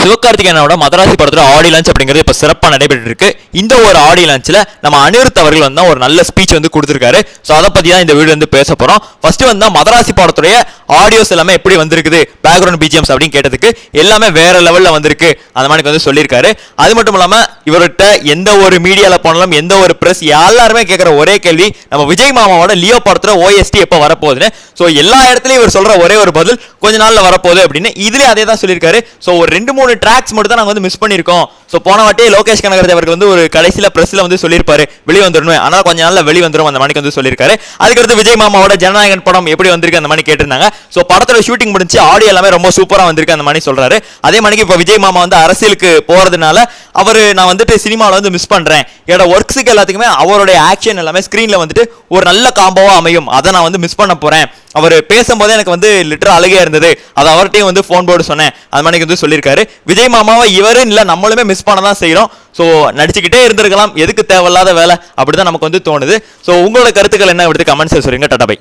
சிவகார்த்திகேயனோட மதராசி படத்துல audio launch அப்படிங்கிறது இப்ப சிறப்பாக நடைபெற்று இருக்கு. இந்த ஒரு ஆடியோ லான்ச்ல நம்ம அனிருத் அவர்கள் வந்து ஒரு நல்ல ஸ்பீச் வந்து கொடுத்திருக்காரு. ஸோ அதை பத்தி தான் இந்த வீடியோ வந்து பேச போறோம். ஃபர்ஸ்ட் வந்து மதராசி படத்துடைய ஆடியோஸ் எல்லாமே எப்படி வந்திருக்குது, பேக்ரவுண்ட் பிஜிஎம்ஸ் அப்படின்னு கேட்டதுக்கு எல்லாமே வேற லெவல்ல வந்திருக்கு அந்த மாதிரி வந்து சொல்லியிருக்காரு. அது மட்டும் இல்லாம இவர்கிட்ட எந்த ஒரு மீடியால போனாலும் எந்த ஒரு பிரஸ் எல்லாருமே கேட்கிற ஒரே கேள்வி நம்ம விஜய் மாமாவோட லியோ படத்துல ஓஎஸ்டி எப்போ வரப்போகுதுன்னு. ஸோ எல்லா இடத்துலையும் இவர் சொல்ற ஒரே ஒரு பதில் கொஞ்ச நாள்ல வரப்போகுது அப்படின்னு. இதுலயே அதே தான் சொல்லியிருக்காரு. ஸோ ஒரு 2-3 ட்ராக்ஸ் மட்டும் தான் நாங்கள் வந்து மிஸ் பண்ணியிருக்கோம். ஸோ போன வாட்டியே லோகேஷ் கனகராஜ் அவர்கள் வந்து ஒரு கடைசியில் பிரஸ்ல வந்து சொல்லியிருப்பாரு வெளியே வந்துடணும், ஆனால் கொஞ்ச நாள்ல வெளி வந்துடும் அந்த மாதிரி வந்து சொல்லியிருக்காரு. அதுக்கடுத்து விஜய் மாமாவோட ஜனநாயகன் படம் எப்படி வந்திருக்கு அந்த மாதிரி கேட்டிருந்தாங்க. ஸோ படத்தோட ஷூட்டிங் முடிஞ்சு ஆடியோ எல்லாமே ரொம்ப சூப்பரா வந்திருக்கு அந்த மாதிரி சொல்றாரு. அதே மாதிரி இப்போ விஜய் மாமா வந்து அரசியலுக்கு போறதுனால அவரு நான் வந்துட்டு சினிமாவில் வந்து மிஸ் பண்றேன், என்னோட ஒர்க்ஸுக்கு எல்லாத்துக்குமே அவருடைய ஆக்ஷன் எல்லாமே ஸ்கிரீன்ல வந்துட்டு ஒரு நல்ல காம்போவா அமையும், அதை நான் வந்து மிஸ் பண்ண போறேன். அவர் பேசும்போதே எனக்கு வந்து லிட்டரா அழுகையா இருந்தது, அதை அவர்கிட்டையும் வந்து போன் போட்டு சொன்னேன் அது மாதிரி வந்து சொல்லியிருக்காரு. விஜய் மாமாவை இவரு இல்ல நம்மளுமே மிஸ் பண்ண தான் செய்யறோம். ஸோ நடிச்சுக்கிட்டே இருந்திருக்கலாம், எதுக்கு தேவையில்லாத வேலை அப்படிதான் நமக்கு வந்து தோணுது. ஸோ உங்களோட கருத்துக்கள் என்ன, கமெண்ட்ஸ் சொல்றீங்க. Tata bye.